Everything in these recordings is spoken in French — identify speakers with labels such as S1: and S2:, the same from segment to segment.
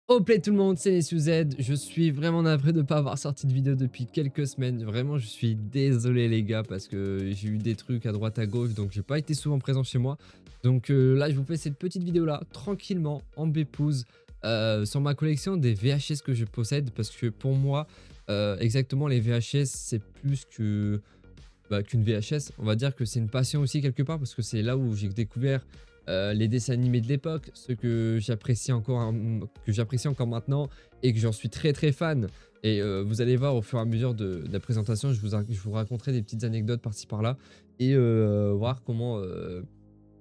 S1: Oh play tout le monde, c'est NesUZ. Je suis vraiment navré de ne pas avoir sorti de vidéo depuis quelques semaines. Vraiment, je suis désolé les gars parce que j'ai eu des trucs à droite à gauche, donc j'ai pas été souvent présent chez moi. Donc là, je vous fais cette petite vidéo là, tranquillement, en bépouze, sur ma collection des VHS que je possède. Parce que pour moi, exactement, les VHS, c'est plus que qu'une VHS. On va dire que c'est une passion aussi quelque part parce que c'est là où j'ai découvert les dessins animés de l'époque, ceux que j'apprécie encore maintenant et que j'en suis très fan. Et vous allez voir au fur et à mesure de la présentation, je vous raconterai des petites anecdotes par-ci par-là et voir comment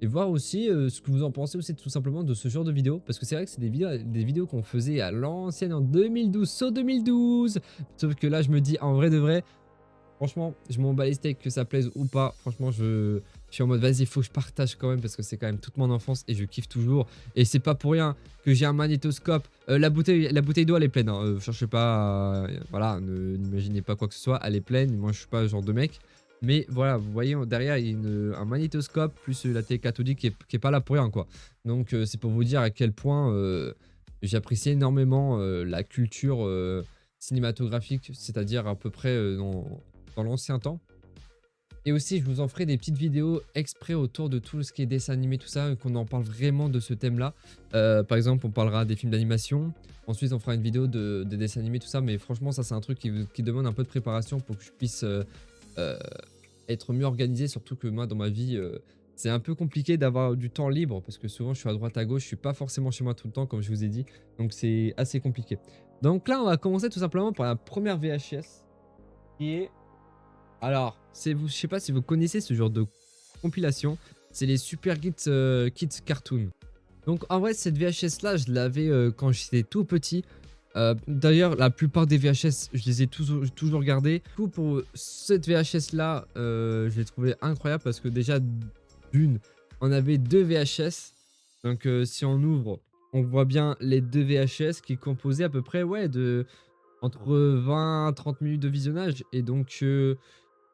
S1: et voir aussi ce que vous en pensez aussi tout simplement de ce genre de vidéos. Parce que c'est vrai que c'est des vidéos qu'on faisait à l'ancienne en 2012, saut 2012. Sauf que là, je me dis en vrai de vrai, franchement, je m'en bats les steaks que ça plaise ou pas. Franchement, je suis en mode vas-y, il faut que je partage quand même parce que c'est quand même toute mon enfance et je kiffe toujours. Et c'est pas pour rien que j'ai un magnétoscope. La bouteille d'eau, elle est pleine, hein. Cherchez pas, voilà, n'imaginez pas quoi que ce soit. Elle est pleine. Moi, je suis pas ce genre de mec. Mais voilà, vous voyez, derrière, il y a un magnétoscope plus la télé cathodique qui est pas là pour rien, quoi. Donc, c'est pour vous dire à quel point j'apprécie énormément la culture cinématographique, c'est-à-dire à peu près dans l'ancien temps. Et aussi, je vous en ferai des petites vidéos exprès autour de tout ce qui est dessin animé, tout ça, qu'on en parle vraiment de ce thème-là. Par exemple, on parlera des films d'animation. Ensuite, on fera une vidéo de dessins animés, tout ça. Mais franchement, ça, c'est un truc qui demande un peu de préparation pour que je puisse euh, être mieux organisé. Surtout que moi, dans ma vie, c'est un peu compliqué d'avoir du temps libre parce que souvent, je suis à droite, à gauche. Je suis pas forcément chez moi tout le temps, comme je vous ai dit. Donc, c'est assez compliqué. Donc là, on va commencer tout simplement par la première VHS qui est alors, je sais pas si vous connaissez ce genre de compilation, c'est les Super Kids Cartoon. Donc en vrai, cette VHS là, je l'avais quand j'étais tout petit. D'ailleurs, la plupart des VHS, je les ai toujours gardés. Du coup, pour cette VHS là, je l'ai trouvé incroyable parce que déjà, d'une, on avait deux VHS. Donc si on ouvre, on voit bien les deux VHS qui composaient à peu près, ouais, de entre 20 à 30 minutes de visionnage. Et donc,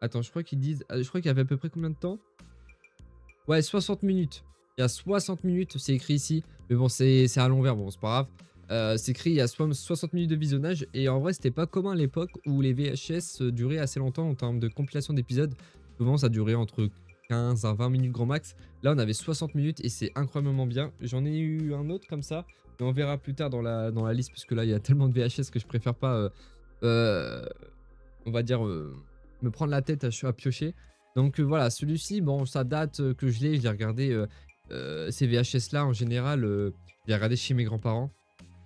S1: attends, je crois qu'ils disent, je crois qu'il y avait à peu près combien de temps? Ouais, 60 minutes. Il y a 60 minutes, c'est écrit ici. Mais bon, c'est à l'envers, bon, c'est pas grave. C'est écrit, il y a 60 minutes de visionnage. Et en vrai, c'était pas commun à l'époque où les VHS duraient assez longtemps en termes de compilation d'épisodes. Souvent, ça durait entre 15 à 20 minutes grand max. Là, on avait 60 minutes et c'est incroyablement bien. J'en ai eu un autre comme ça. Mais on verra plus tard dans la liste. Parce que là, il y a tellement de VHS que je préfère pas, euh, on va dire, me prendre la tête à piocher. Donc voilà, celui-ci, bon, ça date que je l'ai regardé, ces VHS-là, en général, je l'ai regardé chez mes grands-parents,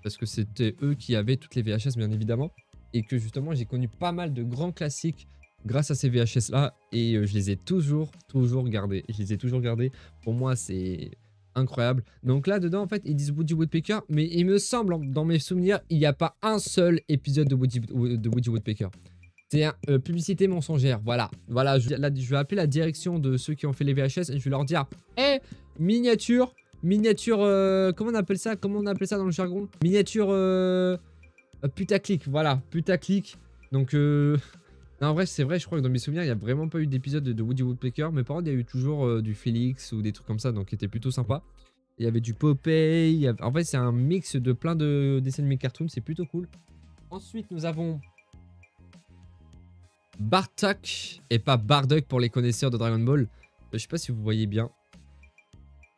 S1: parce que c'était eux qui avaient toutes les VHS, bien évidemment, et que justement, j'ai connu pas mal de grands classiques grâce à ces VHS-là, et je les ai toujours gardés. Je les ai toujours gardés. Pour moi, c'est incroyable. Donc là, dedans, en fait, ils disent Woody Woodpecker, mais il me semble, dans mes souvenirs, il n'y a pas un seul épisode de Woody Woodpecker. C'est un publicité mensongère, voilà. Voilà, je vais appeler la direction de ceux qui ont fait les VHS et je vais leur dire: hé, miniature, comment on appelle ça? Comment on appelle ça dans le jargon? Miniature putaclic, voilà, putaclic. Donc, non, en vrai, c'est vrai, je crois que dans mes souvenirs, il n'y a vraiment pas eu d'épisode de Woody Woodpecker. Mais par contre, il y a eu toujours du Félix ou des trucs comme ça, donc qui était plutôt sympa. Il y avait du Popeye, en fait, c'est un mix de plein de dessins animés cartoon, c'est plutôt cool. Ensuite, nous avons Bartok et pas Bardock pour les connaisseurs de Dragon Ball. Je sais pas si vous voyez bien.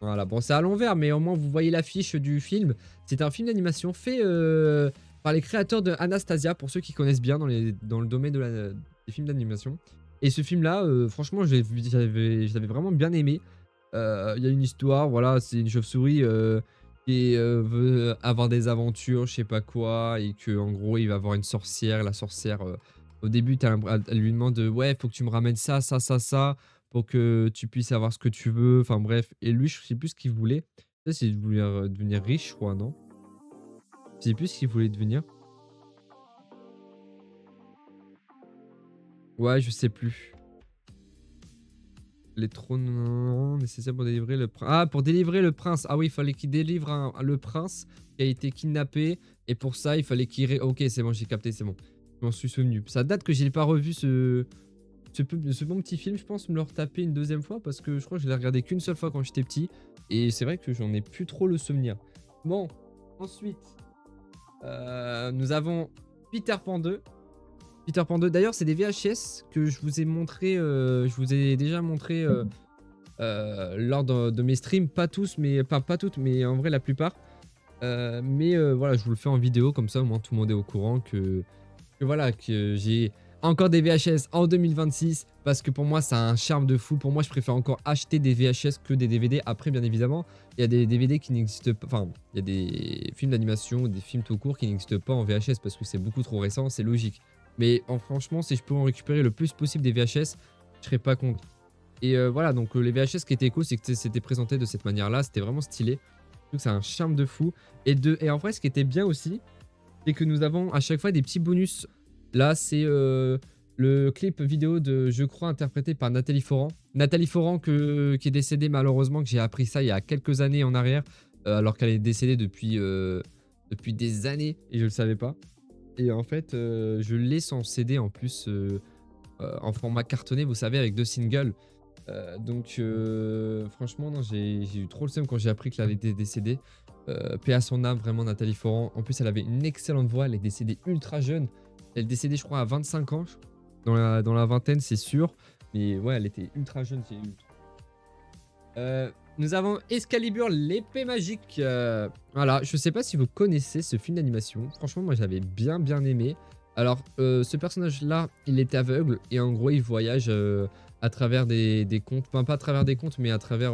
S1: Voilà, bon, c'est à l'envers, mais au moins vous voyez l'affiche du film. C'est un film d'animation fait par les créateurs de Anastasia, pour ceux qui connaissent bien dans le domaine des films d'animation. Et ce film-là, franchement, je l'avais vraiment bien aimé. Il y a une histoire, voilà, c'est une chauve-souris qui veut avoir des aventures, je sais pas quoi, et que en gros, il va avoir une sorcière. La sorcière, au début, elle lui demande ouais, faut que tu me ramènes ça, pour que tu puisses avoir ce que tu veux. Enfin bref, et lui, je sais plus ce qu'il voulait. Ça, c'est de vouloir devenir riche, je crois, non? Je sais plus ce qu'il voulait devenir. Ouais, je sais plus. Les trônes nécessaires pour délivrer le prince. Ah, pour délivrer le prince. Ah oui, il fallait qu'il délivre le prince qui a été kidnappé. Et pour ça, il fallait qu'il... Ok, c'est bon, j'ai capté, c'est bon. Je m'en suis souvenu. Ça date que j'ai pas revu ce bon petit film. Je pense me le retaper une deuxième fois parce que je crois que je l'ai regardé qu'une seule fois quand j'étais petit. Et c'est vrai que j'en ai plus trop le souvenir. Bon, ensuite... Nous avons Peter Pan 2. Peter Pan 2. D'ailleurs, c'est des VHS que je vous ai montré, je vous ai déjà montré lors de mes streams. Pas tous, mais enfin pas toutes, mais en vrai la plupart. Voilà, je vous le fais en vidéo comme ça, au moins tout le monde est au courant que voilà, que j'ai encore des VHS en 2026 parce que pour moi, ça a un charme de fou. Pour moi, je préfère encore acheter des VHS que des DVD. Après, bien évidemment, il y a des DVD qui n'existent pas. Enfin, il y a des films d'animation, des films tout court qui n'existent pas en VHS parce que c'est beaucoup trop récent, c'est logique. Mais franchement, si je peux en récupérer le plus possible des VHS, je serais pas contre. Et voilà, donc les VHS qui étaient cool, c'est que c'était présenté de cette manière-là. C'était vraiment stylé. Je trouve que c'est un charme de fou. Et en vrai, ce qui était bien aussi, c'est que nous avons à chaque fois des petits bonus. Là, c'est le clip vidéo de Je crois interprété par Nathalie Foran. Nathalie Foran qui est décédée malheureusement, que j'ai appris ça il y a quelques années en arrière, alors qu'elle est décédée depuis des années et je le savais pas. Et en fait, je l'ai son CD en plus en format cartonné, vous savez, avec 2 singles. Franchement, non, j'ai eu trop le seum quand j'ai appris qu'elle était décédée. Paix à son âme, vraiment, Nathalie Foran. En plus, elle avait une excellente voix. Elle est décédée ultra jeune. Elle est décédée, je crois, à 25 ans. Dans la vingtaine, c'est sûr. Mais ouais, elle était ultra jeune. Nous avons Excalibur, l'épée magique. Voilà, je sais pas si vous connaissez ce film d'animation. Franchement, moi, j'avais bien aimé. Alors, ce personnage-là, il est aveugle. Et en gros, il voyage à travers des contes. Enfin, pas à travers des contes, mais à travers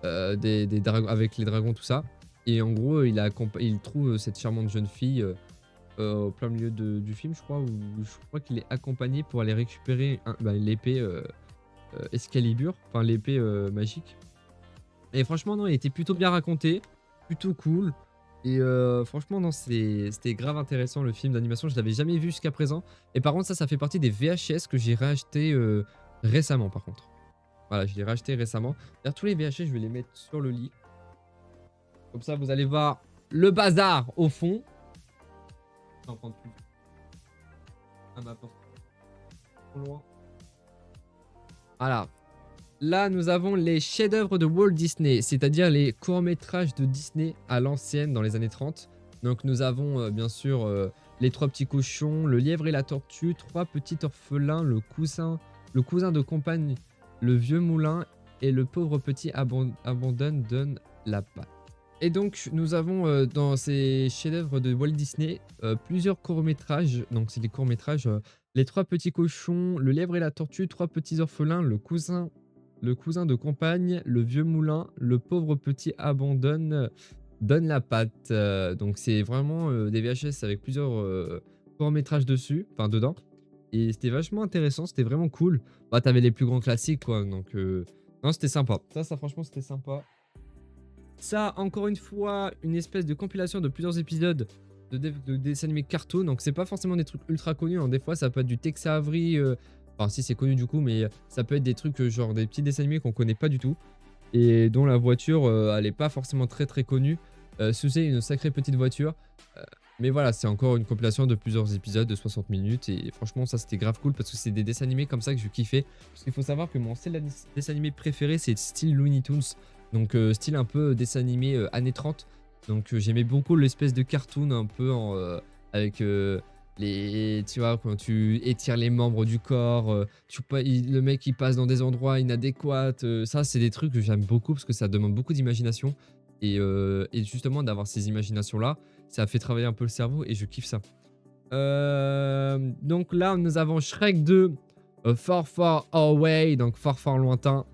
S1: des dragons, avec les dragons, tout ça. Et en gros, il trouve cette charmante jeune fille au plein milieu du film, je crois. Où je crois qu'il est accompagné pour aller récupérer l'épée Excalibur. Enfin, l'épée magique. Et franchement, non, il était plutôt bien raconté. Plutôt cool. Et franchement, non, c'était grave intéressant le film d'animation. Je l'avais jamais vu jusqu'à présent. Et par contre, ça fait partie des VHS que j'ai racheté récemment, par contre. Voilà, je l'ai racheté récemment. D'ailleurs, tous les VHS, je vais les mettre sur le lit. Comme ça, vous allez voir le bazar au fond. Je vais en prendre plus. À ma porte. Trop loin. Voilà. Là, nous avons les chefs-d'œuvre de Walt Disney, c'est-à-dire les courts-métrages de Disney à l'ancienne, dans les années 30. Donc, nous avons bien sûr Les Trois Petits Cochons, Le Lièvre et la Tortue, Trois Petits Orphelins, le cousin de compagne, Le Vieux Moulin et Le Pauvre Petit abandonne donne la patte. Et donc, nous avons dans ces chefs-d'œuvre de Walt Disney plusieurs courts-métrages. Donc, c'est des courts-métrages Les Trois Petits Cochons, Le Lièvre et la Tortue, Trois Petits Orphelins, Le Cousin de compagne, Le Vieux Moulin, Le Pauvre Petit abandonne donne la patte. Donc, c'est vraiment des VHS avec plusieurs courts-métrages dessus, enfin dedans. Et c'était vachement intéressant, c'était vraiment cool. Bah, t'avais les plus grands classiques, quoi. Donc, non, c'était sympa. Ça, franchement, c'était sympa. Ça, encore une fois, une espèce de compilation de plusieurs épisodes de dessins animés cartoon. Donc, c'est pas forcément des trucs ultra connus. Hein. Des fois, ça peut être du Tex Avery. Enfin, si c'est connu du coup, mais ça peut être des trucs genre des petits dessins animés qu'on connaît pas du tout. Et dont la voiture, elle est pas forcément très connue. C'est une sacrée petite voiture. Mais voilà, c'est encore une compilation de plusieurs épisodes de 60 minutes. Et franchement, ça c'était grave cool parce que c'est des dessins animés comme ça que je kiffais. Parce qu'il faut savoir que mon style dessin animé préféré, c'est style Looney Tunes. Donc style un peu dessin animé années 30. Donc j'aimais beaucoup l'espèce de cartoon un peu avec tu vois, quand tu étires les membres du corps, le mec il passe dans des endroits inadéquats. Ça, c'est des trucs que j'aime beaucoup parce que ça demande beaucoup d'imagination. Et justement, d'avoir ces imaginations-là, ça fait travailler un peu le cerveau et je kiffe ça. Donc là, nous avons Shrek 2, Far Away, donc fort lointain.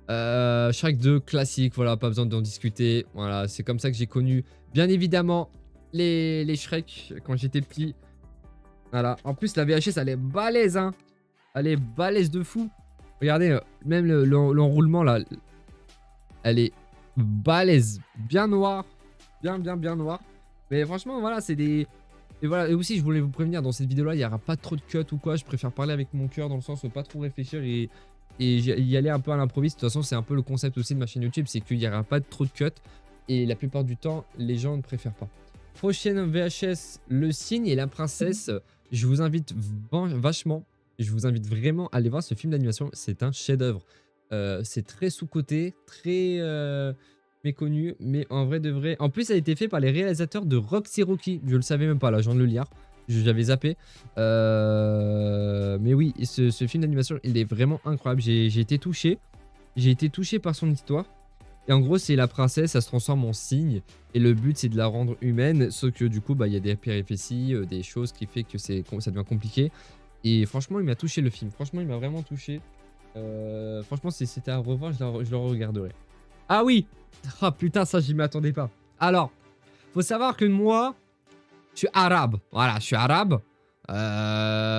S1: Shrek 2 classique, voilà, pas besoin d'en discuter. Voilà, c'est comme ça que j'ai connu, bien évidemment, les Shrek quand j'étais petit. Voilà, en plus la VHS elle est balèze, hein. Elle est balèze de fou. Regardez, même l'enroulement là, elle est balèze, bien noire, bien noire. Mais franchement, voilà, c'est des... Et voilà, et aussi je voulais vous prévenir, dans cette vidéo là, il n'y aura pas trop de cuts ou quoi. Je préfère parler avec mon cœur dans le sens où pas trop réfléchir et y aller un peu à l'improviste. De toute façon, c'est un peu le concept aussi de ma chaîne YouTube, c'est qu'il n'y aura pas trop de cuts. Et la plupart du temps, les gens ne préfèrent pas. Prochaine VHS, Le Cygne et la Princesse. Je vous invite vachement, je vous invite vraiment à aller voir ce film d'animation. C'est un chef-d'œuvre. C'est très sous-coté, très... méconnu, mais en vrai de vrai. En plus, ça a été fait par les réalisateurs de Roxy Rookie. Je le savais même pas, là, je viens de le lire. J'avais zappé. Mais oui, ce film d'animation, il est vraiment incroyable. J'ai été touché. J'ai été touché par son histoire. Et en gros, c'est la princesse, elle se transforme en cygne. Et le but, c'est de la rendre humaine. Sauf que du coup, bah, il y a des péripéties, des choses qui fait que ça devient compliqué. Et franchement, il m'a touché le film. Franchement, il m'a vraiment touché. Franchement, si c'était à revoir, je le regarderai. Ah oui! Ah putain, ça, j'y m'attendais pas. Alors, faut savoir que moi, je suis arabe. Voilà, je suis arabe.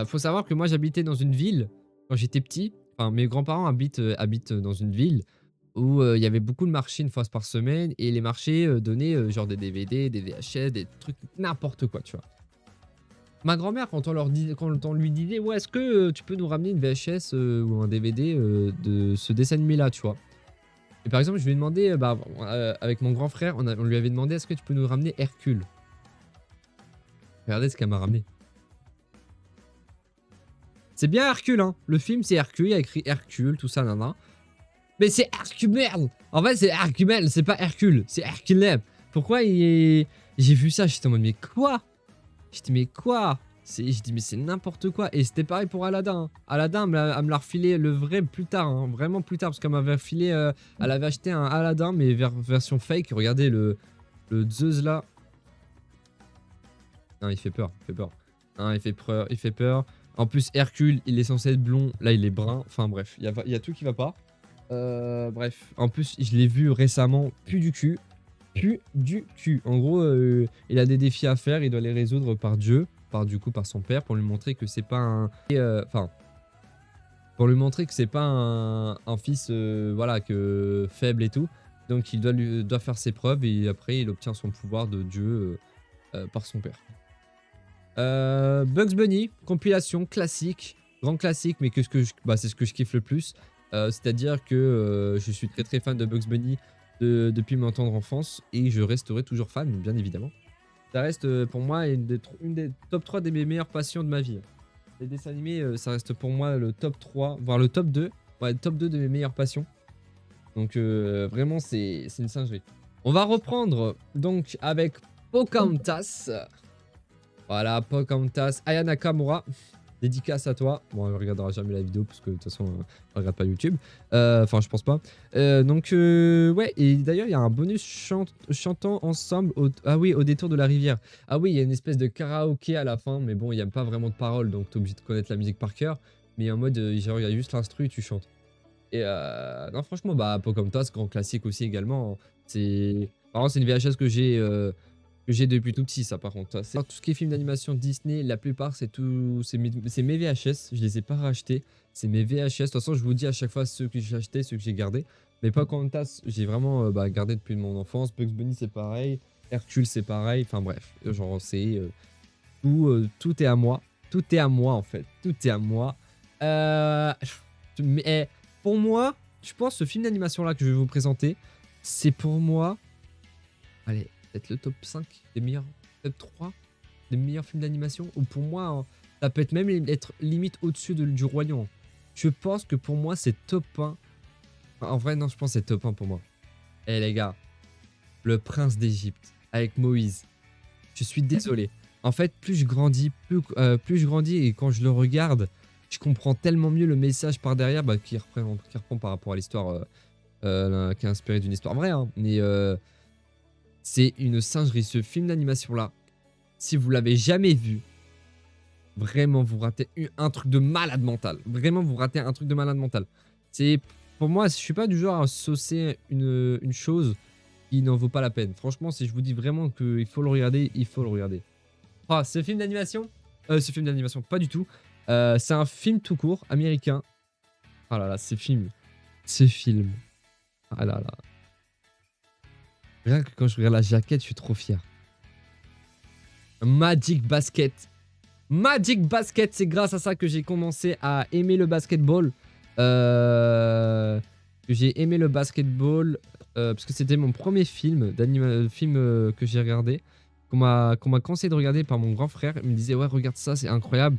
S1: Faut savoir que moi, j'habitais dans une ville quand j'étais petit. Enfin, mes grands-parents habitent dans une ville où il y avait beaucoup de marchés une fois par semaine. Et les marchés donnaient genre des DVD, des VHS, des trucs, n'importe quoi, tu vois. Ma grand-mère, quand on lui disait, ouais, est-ce que tu peux nous ramener une VHS ou un DVD de ce dessin animé-là, tu vois. Et par exemple, je lui ai demandé, avec mon grand frère, on lui avait demandé, est-ce que tu peux nous ramener Hercule? Regardez ce qu'elle m'a ramené. C'est bien Hercule, hein. Le film, c'est Hercule, il y a écrit Hercule, tout ça, nana. Mais c'est Hercule, merde. En fait, c'est Hercule, c'est pas Hercule, c'est Hercule. Pourquoi il est... J'ai vu ça, j'étais en mode, mais quoi? J'étais, mais quoi? Je dis, mais c'est n'importe quoi. Et c'était pareil pour Aladdin. Hein. Aladdin, elle me l'a refilé le vrai plus tard. Hein. Vraiment plus tard. Parce qu'elle m'avait refilé. Elle avait acheté un Aladdin, mais version fake. Regardez le Zeus là. Non, il fait peur. Il fait peur. Non, il fait peur. Il fait peur. En plus, Hercule, il est censé être blond. Là, il est brun. Enfin, bref. Il y a tout qui va pas. Bref. En plus, je l'ai vu récemment. Plus du cul. Plus du cul. En gros, il a des défis à faire. Il doit les résoudre par Dieu. Par son père, pour lui montrer que c'est pas un... pour lui montrer que c'est pas un fils, voilà, que faible et tout. Donc il doit faire ses preuves et après il obtient son pouvoir de Dieu par son père. Bugs Bunny, compilation classique, grand classique, mais c'est ce que je kiffe le plus. C'est-à-dire que je suis très très fan de Bugs Bunny depuis mon tendre enfance et je resterai toujours fan, bien évidemment. Ça reste pour moi une des top 3 des mes meilleures passions de ma vie. Les dessins animés, ça reste pour moi le top 3, voire le top 2. Ouais, le top 2 de mes meilleures passions. Donc vraiment, c'est une singerie. On va reprendre donc avec Pocahontas. Voilà, Pocahontas, Aya Nakamura. Dédicace à toi. Bon, on regardera jamais la vidéo parce que de toute façon, on regarde pas YouTube. Enfin, je pense pas. Ouais. Et d'ailleurs, il y a un bonus chantant ensemble au détour de la rivière. Ah oui, il y a une espèce de karaoké à la fin. Mais bon, il n'y a pas vraiment de paroles. Donc, t'es obligé de connaître la musique par cœur. Mais en mode, genre, il y a juste l'instru et tu chantes. Et non, franchement, bah, Pocahontas, grand classique aussi également. Vraiment, c'est une VHS que j'ai depuis tout petit, ça, par contre. Tout ce qui est film d'animation Disney, la plupart, c'est mes VHS. Je les ai pas rachetés. C'est mes VHS. De toute façon, je vous dis à chaque fois ceux que j'ai achetés, ceux que j'ai gardés. Mais Pocahontas, j'ai vraiment gardé depuis mon enfance. Bugs Bunny, c'est pareil. Hercule, c'est pareil. Enfin, bref. Genre, c'est... tout est à moi. Tout est à moi, en fait. Tout est à moi. Mais pour moi, je pense ce film d'animation-là que je vais vous présenter, c'est pour moi... Allez... peut-être le top 5 des meilleurs, top 3 des meilleurs films d'animation. Ou pour moi, hein, ça peut être même être limite au-dessus du Roi Lion. Je pense que pour moi, c'est top 1. En vrai, non, je pense que c'est top 1 pour moi. Eh les gars, le prince d'Égypte avec Moïse. Je suis désolé. En fait, plus je grandis, plus je grandis et quand je le regarde, je comprends tellement mieux le message par derrière qui reprend par rapport à l'histoire qui est inspiré d'une histoire vraie. Hein, mais... c'est une singerie, ce film d'animation-là. Si vous l'avez jamais vu, vraiment, vous ratez un truc de malade mental. Vraiment, vous ratez un truc de malade mental. Pour moi, je suis pas du genre à saucer une chose qui n'en vaut pas la peine. Franchement, si je vous dis vraiment qu'il faut le regarder, il faut le regarder. Ah, ce film d'animation, pas du tout. C'est un film tout court, américain. Ah là là, ce film. Ah là là. Rien que quand je regarde la jaquette, je suis trop fier. Magic Basket. Magic Basket, c'est grâce à ça que j'ai commencé à aimer le basketball. J'ai aimé le basketball parce que c'était mon premier film que j'ai regardé. Qu'on m'a conseillé de regarder par mon grand frère. Il me disait, ouais, regarde ça, c'est incroyable.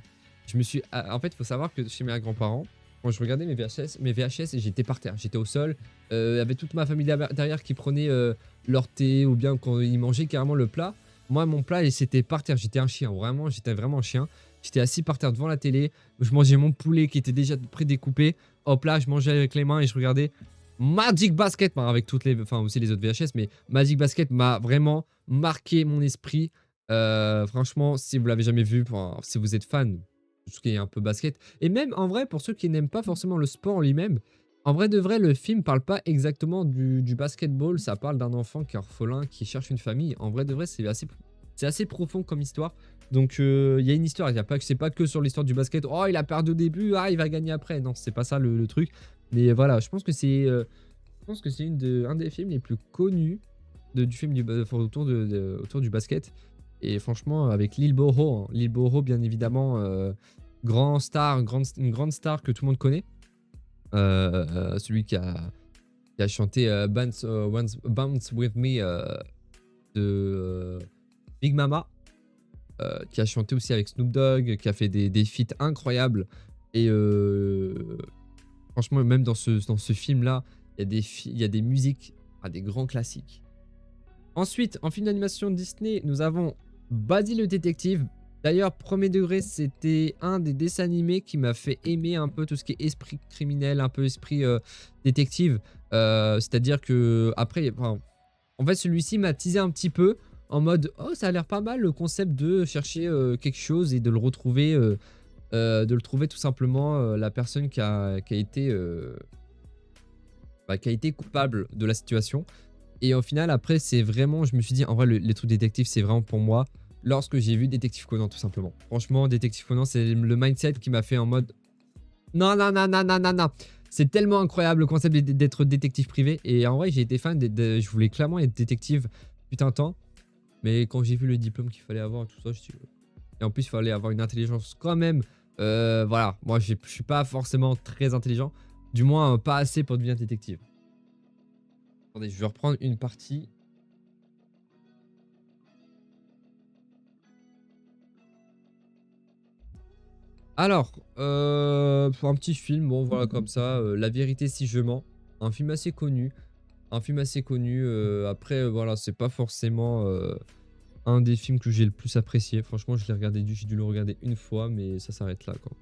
S1: En fait, il faut savoir que chez mes grands-parents, quand je regardais mes VHS et j'étais par terre, j'étais au sol. Il y avait toute ma famille derrière qui prenait leur thé ou bien quand ils mangeaient carrément le plat. Moi, mon plat, c'était par terre. J'étais un chien, vraiment, j'étais vraiment un chien. J'étais assis par terre devant la télé. Je mangeais mon poulet qui était déjà prédécoupé. Hop là, je mangeais avec les mains et je regardais Magic Basket, enfin, avec toutes les, enfin aussi les autres VHS, mais Magic Basket m'a vraiment marqué mon esprit. Franchement, si vous l'avez jamais vu, enfin, si vous êtes fan, tout ce qui est un peu basket, et même en vrai pour ceux qui n'aiment pas forcément le sport en lui-même, en vrai de vrai, le film parle pas exactement du basketball, ça parle d'un enfant qui est orphelin, qui cherche une famille. En vrai de vrai, c'est assez profond comme histoire. Donc il y a une histoire, il y a pas que c'est pas que sur l'histoire du basket. Oh, il a perdu au début, ah il va gagner après. Non, c'est pas ça le truc. Mais voilà, je pense que c'est un des films les plus connus du film autour du basket. Et franchement, avec Lil Boho, hein, Lil Boho, bien évidemment, une grande star que tout le monde connaît. Celui qui a chanté Bounce With Me de Big Mama, qui a chanté aussi avec Snoop Dogg, qui a fait des feats incroyables. Et franchement, même dans ce film-là, il y a des musiques, des grands classiques. Ensuite, en film d'animation Disney, nous avons Buddy le détective. D'ailleurs, premier degré, c'était un des dessins animés qui m'a fait aimer un peu tout ce qui est esprit criminel, un peu esprit détective. C'est-à-dire que après, enfin, en fait, celui-ci m'a teasé un petit peu en mode « Oh, ça a l'air pas mal le concept de chercher quelque chose et de le retrouver, tout simplement la personne qui a été coupable de la situation. » Et au final, après, c'est vraiment, je me suis dit, en vrai, les trucs détectives, c'est vraiment pour moi lorsque j'ai vu Détective Conan, tout simplement. Franchement, Détective Conan, c'est le mindset qui m'a fait en mode non, non, non, non, non, non, non. C'est tellement incroyable le concept d'être détective privé. Et en vrai, j'ai été fan, je voulais clairement être détective putain de temps. Mais quand j'ai vu le diplôme qu'il fallait avoir, tout ça, je suis. Et en plus, il fallait avoir une intelligence quand même. Voilà, moi, je suis pas forcément très intelligent. Du moins, pas assez pour devenir détective. Attendez, je vais reprendre une partie. Alors, pour un petit film, bon voilà comme ça, La vérité si je mens, un film assez connu. Un film assez connu, après voilà, c'est pas forcément un des films que j'ai le plus apprécié. Franchement, j'ai dû le regarder une fois, mais ça s'arrête là quoi.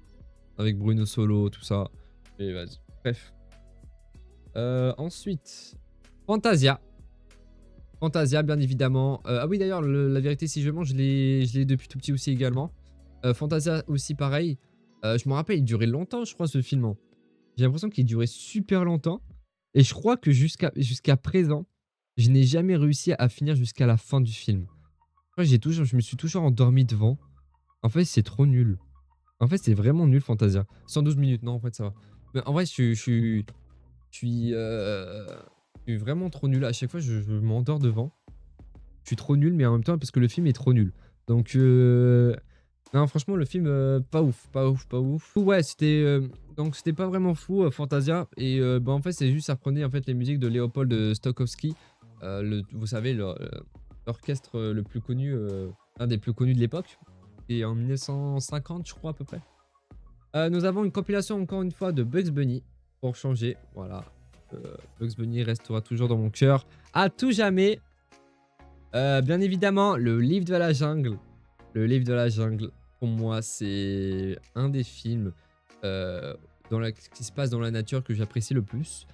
S1: Avec Bruno Solo, tout ça. Et vas-y. Bref. Ensuite, Fantasia. Fantasia, bien évidemment. Ah oui, d'ailleurs, La vérité si je mens, je l'ai depuis tout petit aussi également. Fantasia aussi, pareil. Je me rappelle, il durait longtemps, je crois, ce film, hein. J'ai l'impression qu'il durait super longtemps. Et je crois que jusqu'à présent, je n'ai jamais réussi à finir jusqu'à la fin du film. Je me suis toujours endormi devant. En fait, c'est trop nul. En fait, c'est vraiment nul, Fantasia. 112 minutes, non, en fait, ça va. Mais en vrai, je suis vraiment trop nul. À chaque fois, je m'endors devant. Je suis trop nul, mais en même temps, parce que le film est trop nul. Donc, non, franchement, le film, pas ouf, pas ouf, pas ouf. Ouais, donc c'était pas vraiment fou, Fantasia. Et bah, en fait, c'est juste, ça reprenait en fait les musiques de Léopold Stokowski. Vous savez, l'orchestre le plus connu, un des plus connus de l'époque. Et en 1950, je crois, à peu près. Nous avons une compilation, encore une fois, de Bugs Bunny. Pour changer, voilà. Bugs Bunny restera toujours dans mon cœur à tout jamais. Bien évidemment, le livre de la jungle. Le livre de la jungle, pour moi, c'est un des films qui se passe dans la nature que j'apprécie le plus.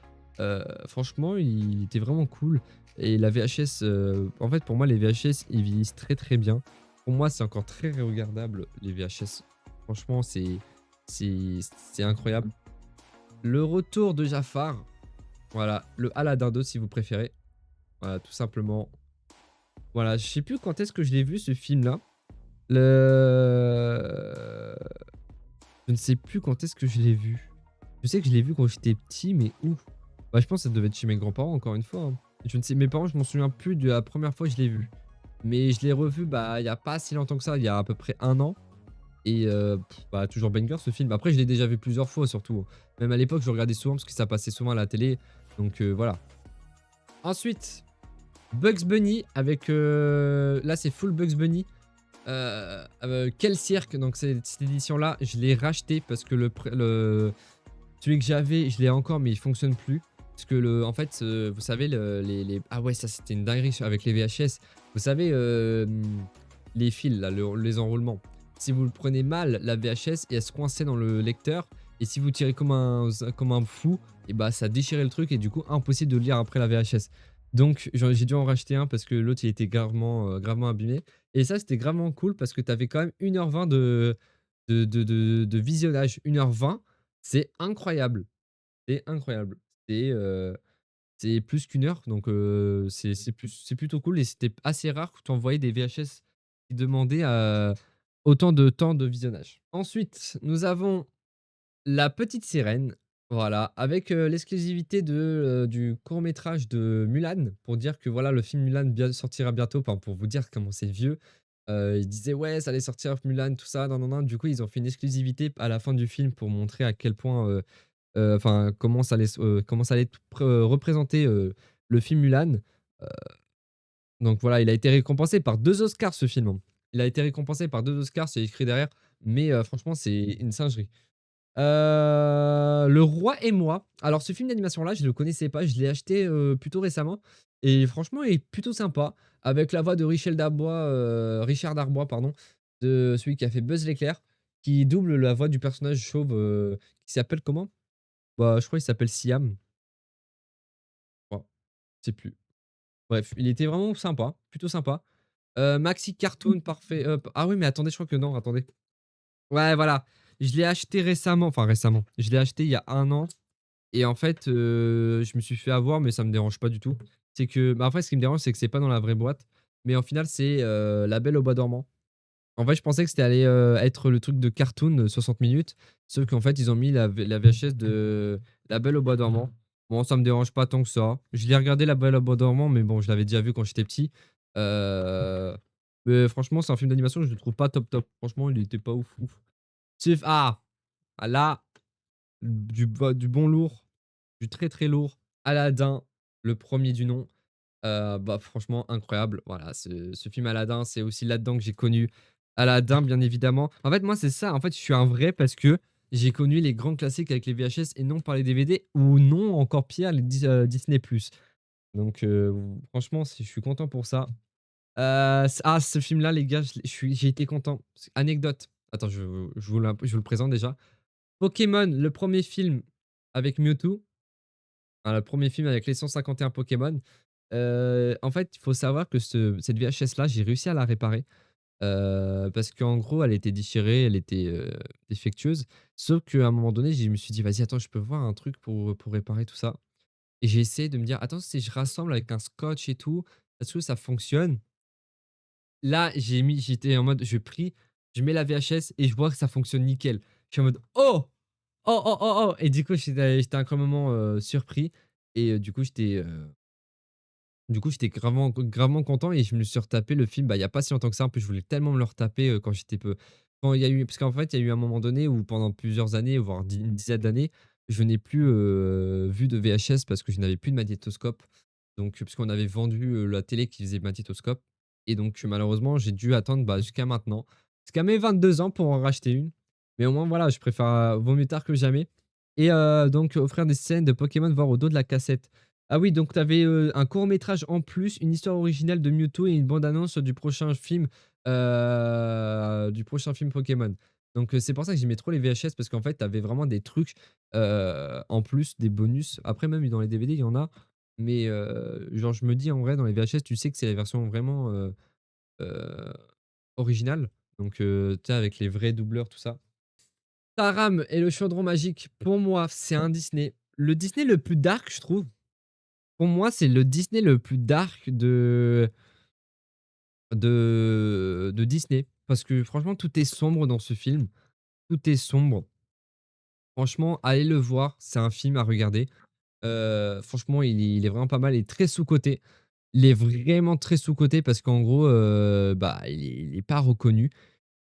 S1: Franchement, il était vraiment cool. Et la VHS, en fait, pour moi, les VHS, ils vieillissent très très bien. Pour moi, c'est encore très regardable, les VHS. Franchement, c'est incroyable. Le retour de Jafar. Voilà, le Aladdin 2 si vous préférez. Voilà, tout simplement. Voilà, je sais plus quand est-ce que je l'ai vu ce film-là. Je ne sais plus quand est-ce que je l'ai vu. Je sais que je l'ai vu quand j'étais petit, mais où? Bah, je pense que ça devait être chez mes grands-parents, encore une fois, hein. Je ne sais, mes parents, je m'en souviens plus de la première fois que je l'ai vu. Mais je l'ai revu, bah, il y a pas si longtemps que ça, il y a à peu près 1 an. Et bah, toujours banger ce film. Après, je l'ai déjà vu plusieurs fois, surtout. Même à l'époque, je regardais souvent parce que ça passait souvent à la télé. Donc voilà. Ensuite, Bugs Bunny avec... là, c'est full Bugs Bunny. Quel cirque, donc cette édition là je l'ai racheté parce que Celui que j'avais, je l'ai encore, mais il fonctionne plus. Parce que en fait, vous savez, ah ouais, ça c'était une dinguerie avec les VHS. Vous savez, les fils, là, les enroulements. Si vous le prenez mal, la VHS, et elle se coinçait dans le lecteur. Et si vous tirez comme un fou, et bah ça déchirait le truc et du coup, impossible de le lire après la VHS. Donc, j'ai dû en racheter un parce que l'autre, il était gravement abîmé. Et ça, c'était gravement cool parce que tu avais quand même 1h20 de visionnage. 1h20, c'est incroyable. C'est incroyable. C'est c'est plus qu'1 heure, donc c'est plutôt cool et c'était assez rare que tu envoyais des VHS qui demandaient, autant de temps de visionnage. Ensuite, nous avons La Petite Sirène, voilà, avec, l'exclusivité du court-métrage de Mulan, pour dire que voilà, le film Mulan sortira bientôt, enfin pour vous dire comment c'est vieux. Ils disaient: «Ouais, ça allait sortir Mulan, tout ça, nin nin nin». Du coup, ils ont fait une exclusivité à la fin du film pour montrer à quel point, enfin comment ça allait être représenter, le film Mulan. Donc voilà, il a été récompensé par 2 Oscars ce film, hein. Il a été récompensé par 2 Oscars, c'est écrit derrière, mais franchement, c'est une singerie. Le Roi et moi. Alors ce film d'animation-là, je le connaissais pas, je l'ai acheté, plutôt récemment et franchement, il est plutôt sympa avec la voix de Richard Darbois, pardon, de celui qui a fait Buzz l'éclair, qui double la voix du personnage chauve, qui s'appelle comment? Bah, je crois qu'il s'appelle Siam, je crois, je sais plus. Bref, il était vraiment sympa, plutôt sympa. Maxi Cartoon parfait, ah oui, mais attendez, je crois que non, attendez. Ouais, voilà, je l'ai acheté récemment, enfin récemment, je l'ai acheté il y a 1 an. Et en fait, je me suis fait avoir, mais ça me dérange pas du tout. C'est que bah, après, ce qui me dérange, c'est que c'est pas dans la vraie boîte, mais en final, c'est, La Belle au bois dormant. En fait, je pensais que c'était allé, être le truc de cartoon, 60 minutes, sauf qu'en fait, ils ont mis la VHS de La Belle au bois dormant. Bon, ça me dérange pas tant que ça. Je l'ai regardé La Belle au bois dormant, mais bon, je l'avais déjà vu quand j'étais petit. Heu, mais franchement, c'est un film d'animation, je le trouve pas top top. Franchement, il était pas ouf ouf. Sauf là, du bon lourd, du très, très lourd. Aladdin, le premier du nom, bah, franchement incroyable. Voilà, ce film Aladdin, c'est aussi là-dedans que j'ai connu Aladdin, bien évidemment. En fait, moi, c'est ça, en fait, je suis un vrai parce que j'ai connu les grands classiques avec les VHS et non par les DVD ou non, encore pire, les Disney+. Donc franchement, je suis content pour ça. Ce film-là, les gars, j'ai été content. Anecdote, attends, je vous le présente déjà. Pokémon, le premier film avec Mewtwo, hein, le premier film avec les 151 Pokémon. En fait, il faut savoir que cette VHS-là, j'ai réussi à la réparer, parce qu'en gros, elle était déchirée, elle était, défectueuse. Sauf qu'à un moment donné, je me suis dit: «Vas-y, attends, je peux voir un truc pour réparer tout ça» et j'ai essayé de me dire: «Attends, si je rassemble avec un scotch et tout, est-ce que ça fonctionne?» Là, j'étais en mode, je mets la VHS et je vois que ça fonctionne nickel. Je suis en mode: «Oh! Oh, oh, oh, oh!» Et du coup, j'étais incroyablement, surpris et du coup, j'étais gravement content et je me suis retapé le film, bah, il y a pas si longtemps que ça. En plus, je voulais tellement me le retaper, quand j'étais peu quand il y a eu parce qu'en fait, il y a eu un moment donné où pendant plusieurs années, voire une dizaine d'années, je n'ai plus, vu de VHS parce que je n'avais plus de magnétoscope. Donc, puisqu'on avait vendu, la télé qui faisait magnétoscope et donc malheureusement, j'ai dû attendre, bah, jusqu'à maintenant, jusqu'à mes 22 ans pour en racheter une. Mais au moins, voilà, je préfère, vaut mieux tard que jamais et donc offrir des scènes de Pokémon, voir au dos de la cassette. Ah oui, donc tu avais, un court-métrage en plus, une histoire originale de Mewtwo et une bande-annonce du prochain film Pokémon. Donc c'est pour ça que j'aimais trop les VHS parce qu'en fait, tu avais vraiment des trucs, en plus, des bonus. Après même dans les DVD, il y en a, mais genre je me dis en vrai dans les VHS, tu sais que c'est la version vraiment, heu, originale. Donc tu sais avec les vrais doubleurs, tout ça. Taram et le chaudron magique, pour moi, c'est un Disney. Le Disney le plus dark, je trouve. Pour moi, c'est le Disney le plus dark de Disney. Parce que franchement, tout est sombre dans ce film. Tout est sombre. Franchement, allez le voir, c'est un film à regarder. Franchement, il est vraiment pas mal, il est très sous-coté. Il est vraiment très sous-coté parce qu'en gros, bah, il est pas reconnu.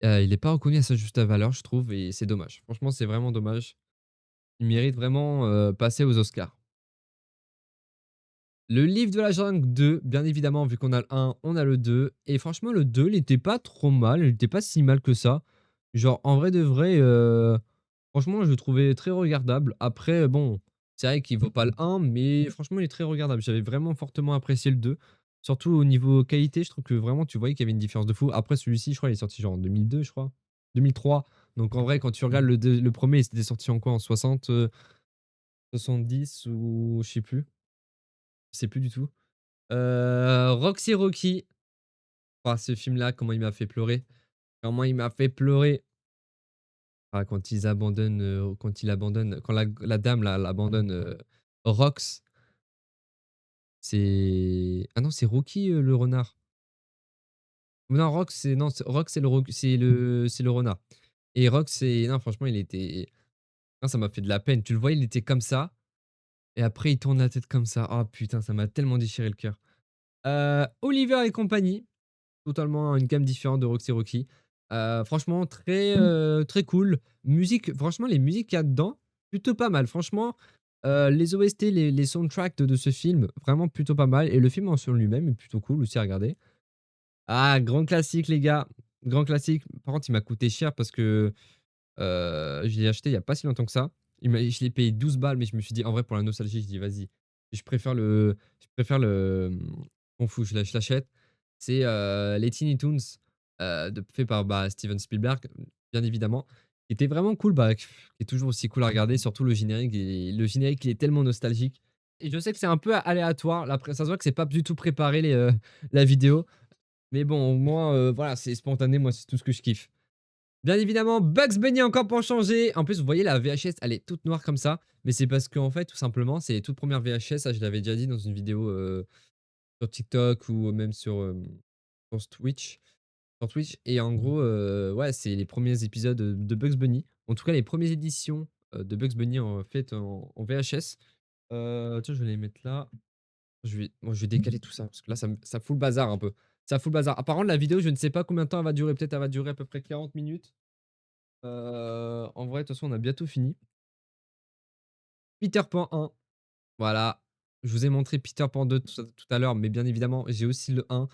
S1: Il est pas reconnu à sa juste valeur, je trouve et c'est dommage. Franchement, c'est vraiment dommage. Il mérite vraiment, passer aux Oscars. Le livre de la jungle 2, bien évidemment, vu qu'on a le 1, on a le 2 et franchement le 2, il était pas trop mal, il était pas si mal que ça. Genre en vrai de vrai, Franchement, je le trouvais très regardable. Après, bon, c'est vrai qu'il vaut pas le 1, mais franchement, il est très regardable. J'avais vraiment fortement apprécié le 2. Surtout au niveau qualité, je trouve que vraiment, tu voyais qu'il y avait une différence de fou. Après, celui-ci, je crois, il est sorti genre en 2002, je crois. 2003. Donc en vrai, quand tu regardes le premier, il était sorti en quoi? En 60, 70 ou je sais plus. Je sais plus du tout. Roxy Rocky. Ah, ce film-là, comment il m'a fait pleurer. Comment il m'a fait pleurer. Ah, quand ils abandonnent, quand la dame là, elle abandonne, Rox, c'est ah non, c'est Rocky, le renard. Non, Rox, c'est non, Rox, c'est le renard et Rox, c'est non, franchement, il était non, ça m'a fait de la peine. Tu le vois, il était comme ça et après il tourne la tête comme ça. Ah putain, ça m'a tellement déchiré le cœur. Oliver et compagnie. Totalement une gamme différente de Roxy Rocky. Franchement très, très cool. Musique franchement les musiques qu'il y a dedans, plutôt pas mal. Franchement, les OST, les soundtracks de ce film, vraiment plutôt pas mal et le film en soi lui-même est plutôt cool aussi à regarder. Ah, grand classique les gars, grand classique. Par contre, il m'a coûté cher parce que, je l'ai acheté il y a pas si longtemps que ça. Je l'ai payé 12 balles, mais je me suis dit en vrai pour la nostalgie, je dis: «Vas-y, je préfère m'en fous, je l'achète». C'est, les Tiny Toons, fait par, bah, Steven Spielberg, bien évidemment. Qui était vraiment cool, bah, qui est toujours aussi cool à regarder, surtout le générique, il est tellement nostalgique et je sais que c'est un peu aléatoire, là, après ça se voit que c'est pas du tout préparé la vidéo, mais bon, au moins, voilà, c'est spontané, moi, c'est tout ce que je kiffe. Bien évidemment, Bugs Bunny encore pour changer. En plus, vous voyez la VHS, elle est toute noire comme ça, mais c'est parce qu'en fait, tout simplement, c'est les toutes premières VHS, ça je l'avais déjà dit dans une vidéo, sur TikTok ou même sur Twitch et en gros, ouais, c'est les premiers épisodes, de Bugs Bunny. En tout cas, les premières éditions, de Bugs Bunny faites en VHS. Tiens, je vais les mettre là. Je vais décaler tout ça parce que là, ça fout le bazar un peu. Ça fout le bazar. Apparemment, la vidéo, je ne sais pas combien de temps elle va durer. Peut-être elle va durer à peu près 40 minutes. En vrai, de toute façon, on a bientôt fini. Peter Pan 1, voilà. Je vous ai montré Peter Pan 2 tout à l'heure, mais bien évidemment, j'ai aussi le 1.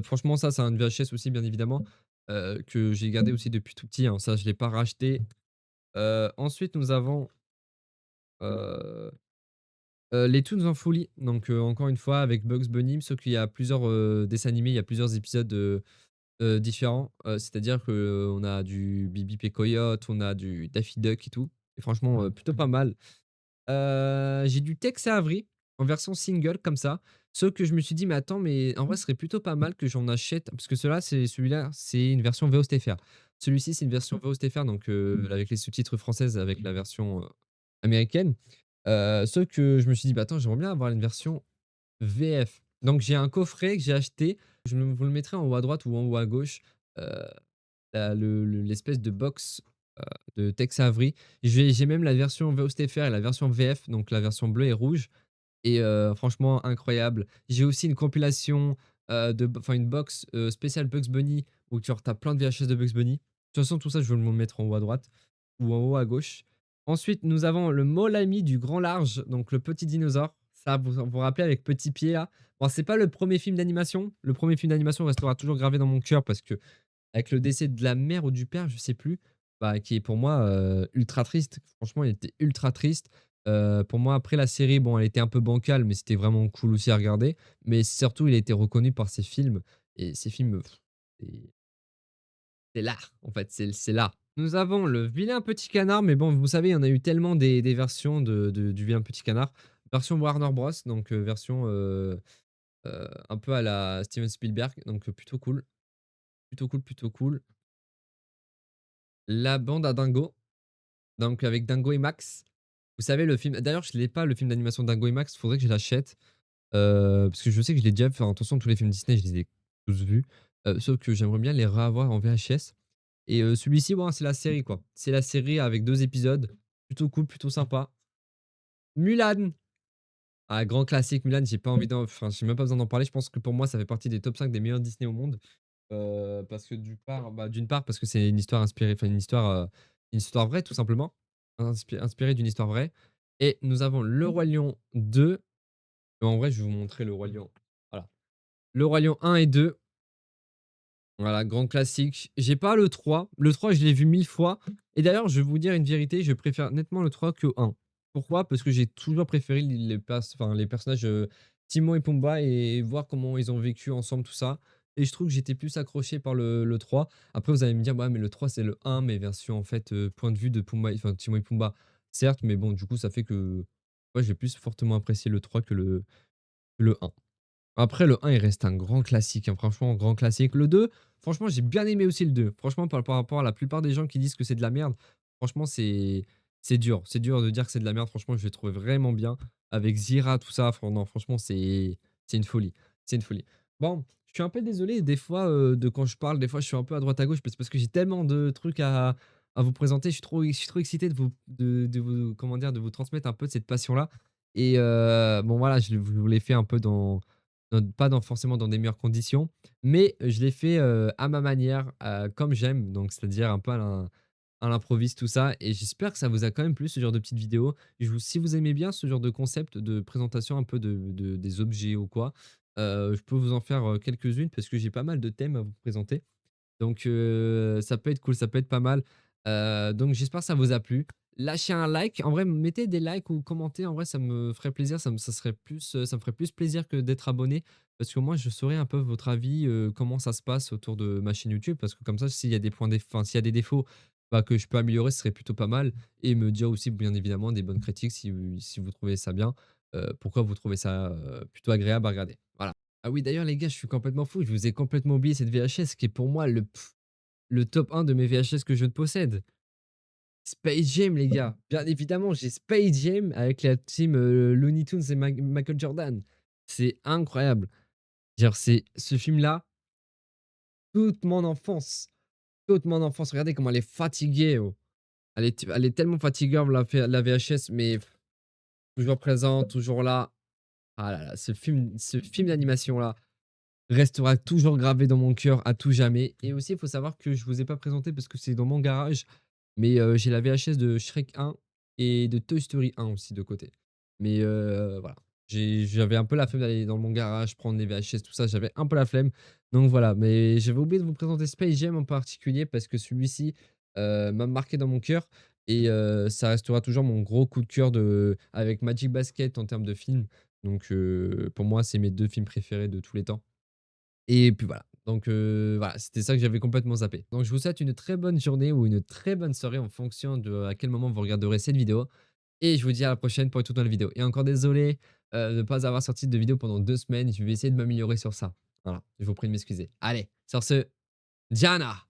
S1: Franchement, ça, c'est un VHS aussi, bien évidemment, que j'ai gardé aussi depuis tout petit, hein. Ça, je l'ai pas racheté. Ensuite, nous avons, heu les Toons en folie, donc encore une fois avec Bugs Bunny, sauf qu'il y a plusieurs, dessins animés, il y a plusieurs épisodes, différents. C'est-à-dire qu'on a du Bibi et Coyote, on a du Daffy Duck et tout et franchement, plutôt pas mal. J'ai du Tex Avery en version single comme ça, sauf que je me suis dit: «Mais attends, mais en vrai, ce serait plutôt pas mal que j'en achète» parce que celui-là, c'est une version VO STFR. Celui-ci, c'est une version VO STFR donc avec les sous-titres françaises avec la version, américaine. Sauf que je me suis dit: «Bah, attends, j'aimerais bien avoir une version VF». Donc j'ai un coffret que j'ai acheté, je vous le mettrai en haut à droite ou en haut à gauche, heu, l'espèce de box, heu, de Tex Avery. J'ai même la version VO STFR et la version VF, donc la version bleue et rouge et franchement incroyable. J'ai aussi une compilation, une box, spéciale Bugs Bunny où genre tu as plein de VHS de Bugs Bunny. De toute façon, tout ça, je vais le mettre en haut à droite ou en haut à gauche. Ensuite, nous avons le mole ami du grand large, donc le petit dinosaure. Ça, vous rappelez avec Petit Pied là? Bon, c'est pas le premier film d'animation. Le premier film d'animation restera toujours gravé dans mon cœur parce que avec le décès de la mère ou du père, je sais plus, bah, qui est pour moi, ultra triste. Franchement, il était ultra triste. Pour moi, après la série, bon, elle était un peu bancale, mais c'était vraiment cool aussi à regarder. Mais surtout, il a été reconnu par ses films et ses films, c'est c'est l'art, en fait, c'est l'art. Nous avons le vilain petit canard, mais bon, vous savez, il y en a eu tellement des versions du vilain petit canard. Version Warner Bros, donc version, un peu à la Steven Spielberg, donc plutôt cool, plutôt cool, plutôt cool. La bande à Dingo. Donc avec Dingo et Max. Vous savez le film d'ailleurs je l'ai pas le film d'animation Dingo et Max, faudrait que je l'achète, parce que je sais que je l'ai déjà fait. Enfin, attention tous les films Disney, je les ai tous vus, sauf que j'aimerais bien les revoir en VHS et celui-ci, bon, c'est la série, quoi. C'est la série avec 2 épisodes, plutôt cool, plutôt sympa. Mulan! Ah, grand classique Mulan, j'ai même pas besoin d'en parler. Je pense que pour moi, ça fait partie des top 5 des meilleurs Disney au monde. Parce que d'une part parce que c'est une histoire inspirée une histoire vraie tout simplement, inspirée d'une histoire vraie et nous avons Le Roi Lion 2. En vrai, je vais vous montrer Le Roi Lion. Voilà. Le Roi Lion 1 et 2. Voilà, grand classique. J'ai pas le 3. Le 3, je l'ai vu 1000 fois et d'ailleurs, je vais vous dire une vérité, je préfère nettement le 3 que 1. Pourquoi? Parce que j'ai toujours préféré les personnages, Timon et Pumba et voir comment ils ont vécu ensemble, tout ça et je trouve que j'étais plus accroché par le 3. Après, vous allez me dire: «Ouais, mais le 3, c'est le 1, mais version, en fait, point de vue de Pumba enfin, Timon et Pumba». Certes, mais bon, du coup, ça fait que, ouais, j'ai plus fortement apprécié le 3 que le 1. Après le 1, il reste un grand classique, hein, franchement, grand classique. Le 2, franchement, j'ai bien aimé aussi le 2. Franchement, par rapport à la plupart des gens qui disent que c'est de la merde, franchement, c'est dur. C'est dur de dire que c'est de la merde. Franchement, je l'ai trouvé vraiment bien avec Zira, tout ça. Non, franchement, c'est une folie. C'est une folie. Bon, je suis un peu désolé des fois, de quand je parle, des fois, je suis un peu à droite à gauche, parce que j'ai tellement de trucs à vous présenter. Je suis trop excité de vous comment dire? De vous transmettre un peu de cette passion-là et bon, voilà, je vous l'ai fait un peu pas forcément dans des meilleures conditions, mais je l'ai fait, à ma manière, comme j'aime, donc c'est-à-dire un peu à l'improviste, tout ça et j'espère que ça vous a quand même plu ce genre de petites vidéos. Si vous aimez bien ce genre de concept de présentation un peu des objets ou quoi, je peux vous en faire, quelques-unes parce que j'ai pas mal de thèmes à vous présenter. Donc ça peut être cool, ça peut être pas mal. Donc j'espère que ça vous a plu. Lâchez un like. En vrai, mettez des likes ou commentez. En vrai, ça me ferait plaisir. Ça me ferait plus plaisir que d'être abonné. Parce que moi, je saurais un peu votre avis, comment ça se passe autour de ma chaîne YouTube. Parce que comme ça, s'il y a des enfin, s'il y a des défauts, bah, que je peux améliorer, ce serait plutôt pas mal. Et me dire aussi, bien évidemment, des bonnes critiques si vous trouvez ça bien. Pourquoi vous trouvez ça plutôt agréable à regarder. Voilà. Ah oui, d'ailleurs, les gars, je suis complètement fou. Je vous ai complètement oublié cette VHS qui est pour moi le top 1 de mes VHS que je ne possède. Space Jam, les gars. Bien évidemment, j'ai Space Jam avec la team Looney Tunes et Michael Jordan. C'est incroyable. Genre, c'est ce film-là, toute mon enfance. Toute mon enfance. Regardez comment elle est fatiguée, oh. Elle est tellement fatiguée, la VHS, mais toujours présent, toujours là. Ah là là, ce film d'animation-là restera toujours gravé dans mon cœur à tout jamais. Et aussi, il faut savoir que je vous ai pas présenté parce que c'est dans mon garage, mais j'ai la VHS de Shrek 1 et de Toy Story 1 aussi de côté. Mais voilà, j'avais un peu la flemme d'aller dans mon garage, prendre les VHS, tout ça, j'avais un peu la flemme. Donc voilà, mais j'avais oublié de vous présenter Space Jam en particulier parce que celui-ci, m'a marqué dans mon cœur et ça restera toujours mon gros coup de cœur avec Magic Basket en termes de film. Donc pour moi, c'est mes 2 films préférés de tous les temps. Et puis voilà. Donc voilà, c'était ça que j'avais complètement zappé. Donc je vous souhaite une très bonne journée ou une très bonne soirée en fonction de à quel moment vous regarderez cette vidéo et je vous dis à la prochaine pour une toute nouvelle vidéo et encore désolé, de ne pas avoir sorti de vidéo pendant 2 semaines. Je vais essayer de m'améliorer sur ça. Voilà, je vous prie de m'excuser. Allez, sur ce, Diana!